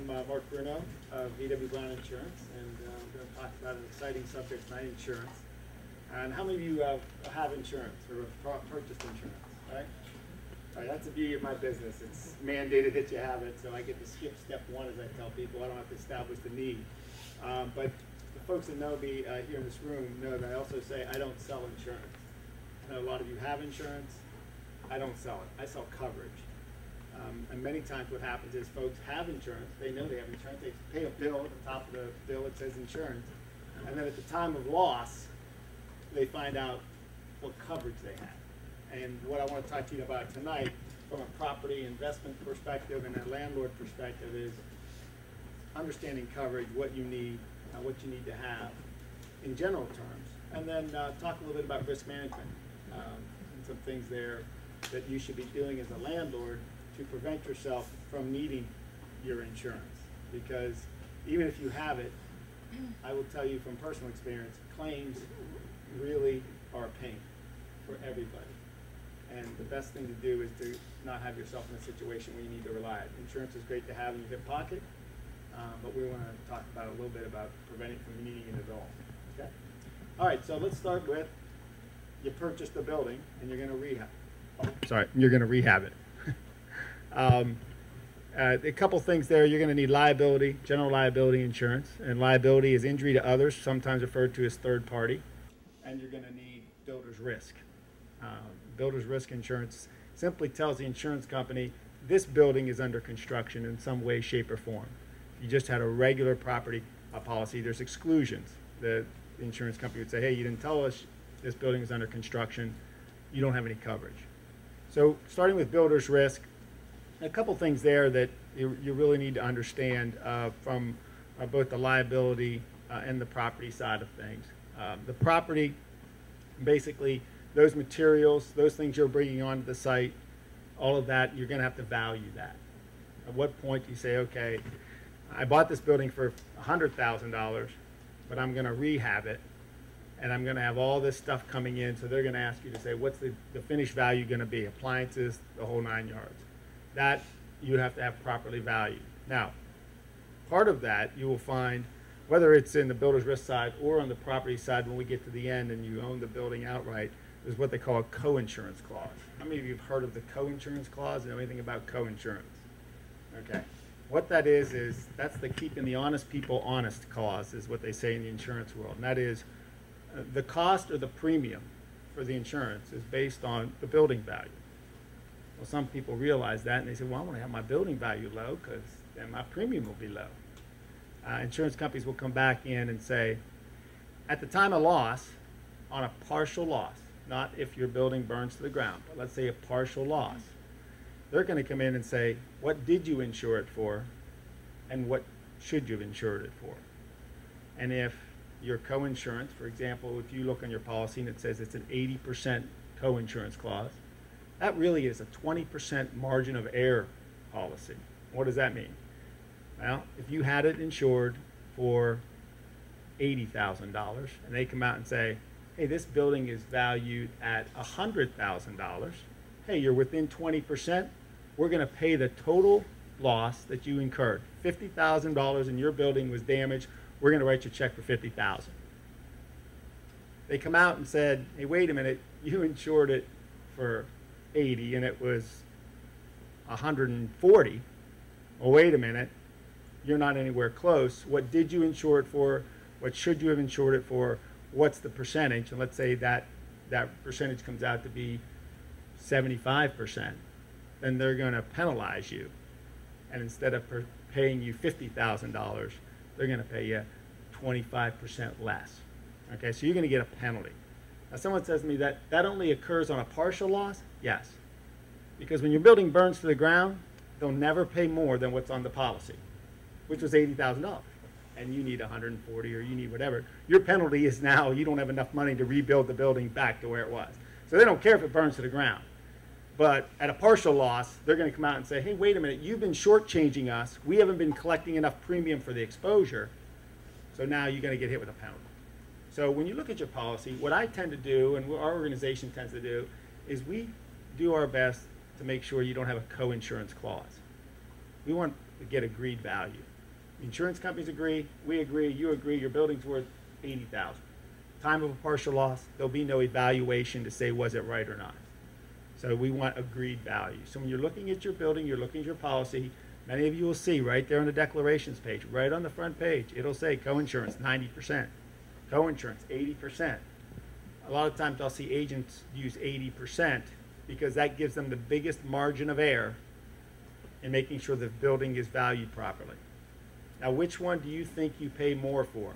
I'm Mark Bruno of VW Brown Insurance, and I'm going to talk about an exciting subject tonight, insurance. And how many of you have insurance or have purchased insurance, right? All right, that's the beauty of my business. It's mandated that you have it, so I get to skip step one, as I tell people. I don't have to establish the need. But the folks that know me here in this room know that I also say I don't sell insurance. I know a lot of you have insurance. I don't sell it. I sell coverage. And many times what happens is folks have insurance. They know they have insurance. They pay a bill. At the top of the bill it says insurance. And then at the time of loss, they find out what coverage they have. And what I want to talk to you about tonight from a property investment perspective and a landlord perspective is understanding coverage, what you need to have in general terms. And then talk a little bit about risk management and some things there that you should be doing as a landlord to prevent yourself from needing your insurance. Because even if you have it, I will tell you from personal experience, claims really are a pain for everybody. And the best thing to do is to not have yourself in a situation where you need to rely on it. Insurance is great to have in your hip pocket, but we want to talk about a little bit about preventing from needing it at all. Okay? All right, so let's start with you purchased a building and you're going to rehab. Oh, sorry, you're going to rehab it. A couple things there. You're going to need liability, general liability insurance, and liability is injury to others, sometimes referred to as third party. And you're going to need builder's risk. Builder's risk insurance simply tells the insurance company this building is under construction in some way, shape, or form. If you just had a regular property policy, there's exclusions. The insurance company would say, hey, you didn't tell us this building is under construction. You don't have any coverage. So starting with builder's risk, a couple things there that you really need to understand from both the liability and the property side of things. The property, basically, those materials, those things you're bringing onto the site, all of that, you're going to have to value that. At what point do you say, okay, I bought this building for $100,000, but I'm going to rehab it, and I'm going to have all this stuff coming in, so they're going to ask you to say, what's the finished value going to be? Appliances, the whole 9 yards. That you have to have properly valued. Now, part of that you will find, whether it's in the builder's risk side or on the property side when we get to the end and you own the building outright, is what they call a co-insurance clause. How many of you have heard of the co-insurance clause? Know anything about co-insurance? Okay. What that is that's the keeping the honest people honest clause, is what they say in the insurance world. And that is the cost or the premium for the insurance is based on the building value. Well, some people realize that and they say, well, I want to have my building value low because then my premium will be low. Insurance companies will come back in and say, at the time of loss, on a partial loss, not if your building burns to the ground, but let's say a partial loss, they're going to come in and say, what did you insure it for and what should you have insured it for? And if your co-insurance, for example, if you look on your policy and it says it's an 80% co-insurance clause, that really is a 20% margin of error policy. What does that mean? Well, if you had it insured for $80,000 and they come out and say, hey, this building is valued at $100,000, hey, you're within 20%, we're going to pay the total loss that you incurred. $50,000 and your building was damaged, we're going to write you a check for $50,000. They come out and said, hey, wait a minute, you insured it for 80 and it was 140. Well, wait a minute, you're not anywhere close. What did you insure it for? What should you have insured it for? What's the percentage? And let's say that percentage comes out to be 75%. Then they're going to penalize you. And instead of paying you $50,000, they're going to pay you 25% less. Okay, so you're going to get a penalty. Now, someone says to me that only occurs on a partial loss. Yes, because when your building burns to the ground, they'll never pay more than what's on the policy, which was $80,000, and you need 140 or you need whatever. Your penalty is now you don't have enough money to rebuild the building back to where it was. So they don't care if it burns to the ground. But at a partial loss, they're going to come out and say, hey, wait a minute, you've been shortchanging us. We haven't been collecting enough premium for the exposure, so now you're going to get hit with a penalty. So when you look at your policy, what I tend to do, and what our organization tends to do, is we do our best to make sure you don't have a co-insurance clause. We want to get agreed value. Insurance companies agree, we agree, you agree, your building's worth $80,000. Time of a partial loss, there'll be no evaluation to say was it right or not. So we want agreed value. So when you're looking at your building, you're looking at your policy, many of you will see right there on the declarations page, right on the front page, it'll say co-insurance 90%, co-insurance 80%. A lot of times I'll see agents use 80% because that gives them the biggest margin of error in making sure the building is valued properly. Now, which one do you think you pay more for?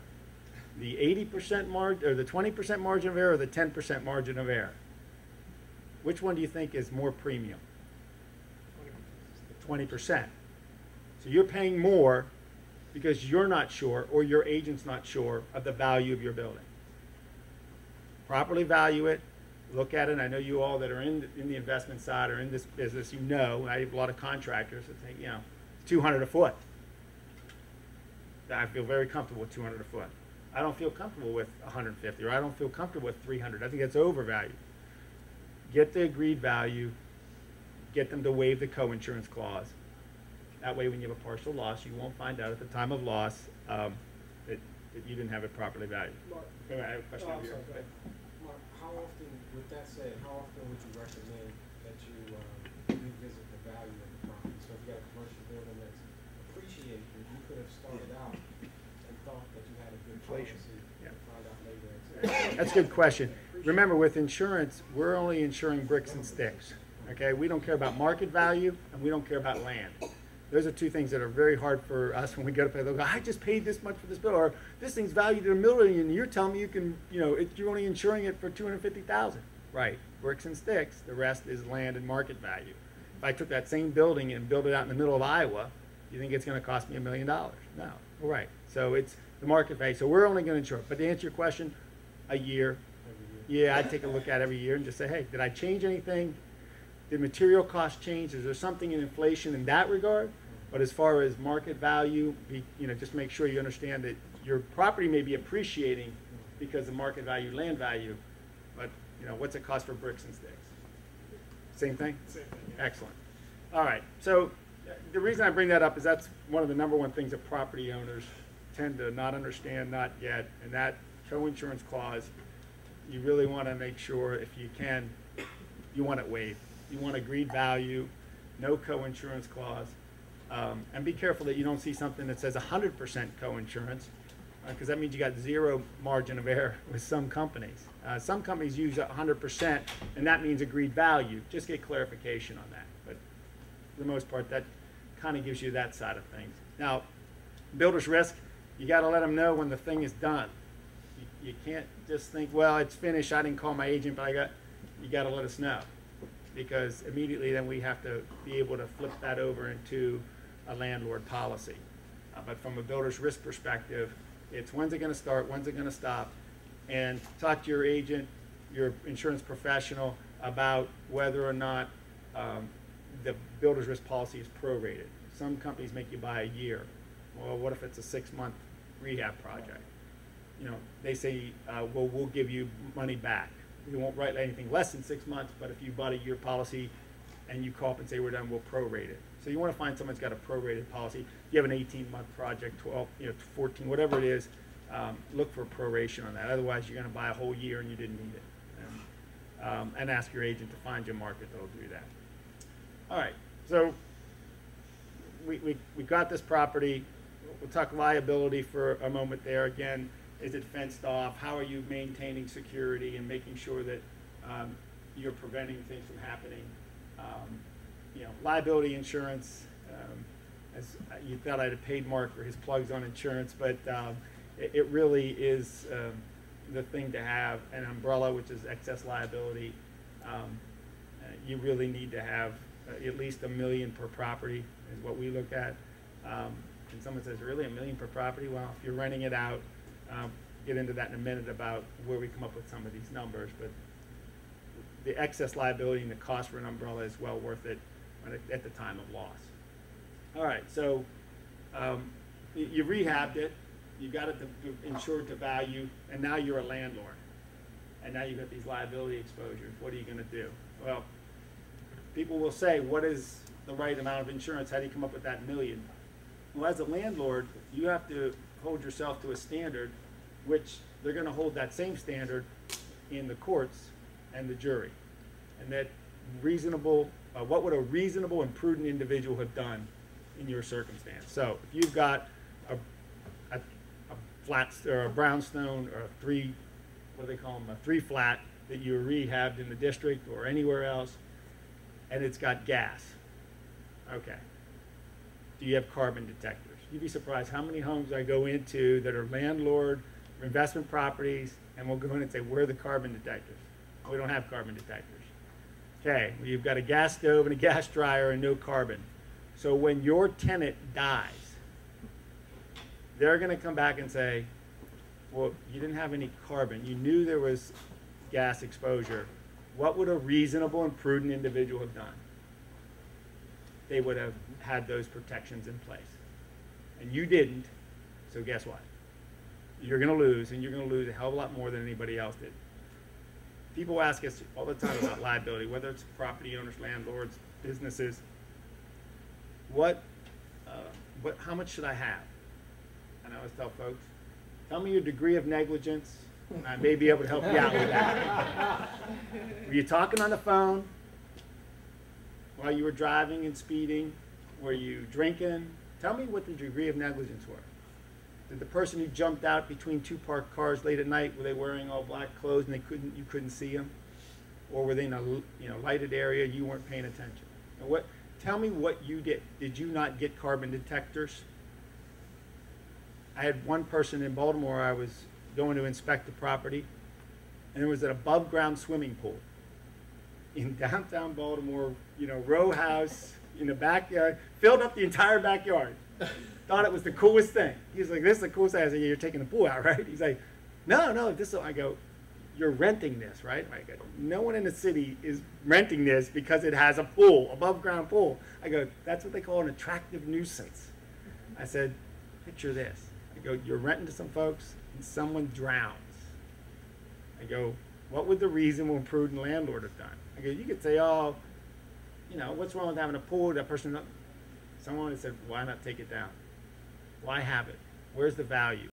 The 80% margin, or the 20% margin of error, or the 10% margin of error? Which one do you think is more premium? 20%. So you're paying more because you're not sure, or your agent's not sure of the value of your building. Properly value it, look at it. I know you all that are in the investment side or in this business, you know, I have a lot of contractors that think, you know, $200 a foot. I feel very comfortable with $200 a foot. I don't feel comfortable with $150, or I don't feel comfortable with $300. I think that's overvalued. Get the agreed value, get them to waive the co-insurance clause. That way when you have a partial loss, you won't find out at the time of loss that you didn't have it properly valued. Mark, I have a question over here. Mark, how often, with that said, how often would you recommend that you revisit the value of the property? So if you got a commercial building that's appreciating, you could have started out and thought that you had a good policy. Yeah. And find out later. That's a good question. Remember, with insurance, we're only insuring bricks and sticks. Okay, we don't care about market value, and we don't care about land. Those are two things that are very hard for us when we go to pay. They'll go, I just paid this much for this bill, or this thing's valued at $1 million, and you're telling me you can, you know, you're only insuring it for $250,000. Right, bricks and sticks. The rest is land and market value. If I took that same building and built it out in the middle of Iowa, you think it's going to cost me $1 million? No. All right. So it's the market value. So we're only going to insure it. But to answer your question, a year. Yeah, I'd take a look at every year and just say, hey, did I change anything? Did material cost change? Is there something in inflation in that regard? But as far as market value, just make sure you understand that your property may be appreciating because of market value, land value, but what's it cost for bricks and sticks? Same thing? Same thing. Yeah. Excellent. All right. So the reason I bring that up is that's one of the #1 things that property owners tend to not understand, not get, and that co-insurance clause, you really want to make sure, if you can, you want it waived. You want agreed value, no co-insurance clause, and be careful that you don't see something that says 100% co-insurance, because that means you got zero margin of error with some companies. Some companies use 100%, and that means agreed value. Just get clarification on that. But for the most part, that kind of gives you that side of things. Now, builder's risk, you got to let them know when the thing is done. You can't just think, well, it's finished, I didn't call my agent, but you got to let us know, because immediately then we have to be able to flip that over into a landlord policy. But from a builder's risk perspective, it's when's it going to start, when's it going to stop, and talk to your agent, your insurance professional, about whether or not the builder's risk policy is prorated. Some companies make you buy a year. Well, what if it's a 6-month rehab project? They say, well, we'll give you money back. We won't write anything less than 6 months, but if you bought a year policy and you call up and say we're done, we'll prorate it. So you want to find someone who's got a prorated policy. If you have an 18-month project, 12, 14, whatever it is, look for a proration on that. Otherwise, you're going to buy a whole year and you didn't need it. And ask your agent to find you a market that'll do that. All right, so we got this property. We'll talk liability for a moment there. Again, is it fenced off? How are you maintaining security and making sure that you're preventing things from happening? Liability insurance, as you thought I'd have paid Mark for his plugs on insurance, but it really is the thing to have. An umbrella, which is excess liability. You really need to have at least $1 million per property is what we look at. And someone says, really, $1 million per property? Well, if you're renting it out, get into that in a minute about where we come up with some of these numbers, but the excess liability and the cost for an umbrella is well worth it at the time of loss. All right, so you rehabbed it, you got it insured to value, and now you're a landlord, and now you've got these liability exposures. What are you going to do? Well, people will say, what is the right amount of insurance? How do you come up with that $1 million? Well, as a landlord, you have to hold yourself to a standard, which they're going to hold that same standard in the courts and the jury. And that reasonable, what would a reasonable and prudent individual have done in your circumstance? So if you've got a flat or a brownstone or a what do they call them, a 3 flat that you rehabbed in the district or anywhere else, and it's got gas. Okay. Do you have carbon detectors? You'd be surprised how many homes I go into that are landlord or investment properties, and we'll go in and say, where are the carbon detectors? Oh, we don't have carbon detectors. Okay, well, you've got a gas stove and a gas dryer and no carbon. So when your tenant dies, they're going to come back and say, well, you didn't have any carbon. You knew there was gas exposure. What would a reasonable and prudent individual have done? They would have had those protections in place. And you didn't, so guess what? You're going to lose, and you're going to lose a hell of a lot more than anybody else did. People ask us all the time about liability, whether it's property owners, landlords, businesses. How much should I have? And I always tell folks, tell me your degree of negligence, and I may be able to help you out with that. Were you talking on the phone while you were driving and speeding? Were you drinking? Tell me what the degree of negligence were. Did the person who jumped out between 2 parked cars late at night, were they wearing all black clothes and you couldn't see them? Or were they in a lighted area, you weren't paying attention? And tell me what you did. Did you not get carbon detectors? I had one person in Baltimore, I was going to inspect the property, and there was an above ground swimming pool in downtown Baltimore, row house in the backyard, filled up the entire backyard. Thought it was the coolest thing. He was like, this is the coolest thing. I said, yeah, you're taking the pool out, right? He's like, no, I go, you're renting this, right? I go, no one in the city is renting this because it has a pool, above ground pool. I go, that's what they call an attractive nuisance. I said, picture this. I go, you're renting to some folks and someone drowns. I go, what would the reasonable and prudent landlord have done? I go, you could say, oh, what's wrong with having a pool? That person, someone said, why not take it down? Why have it? Where's the value?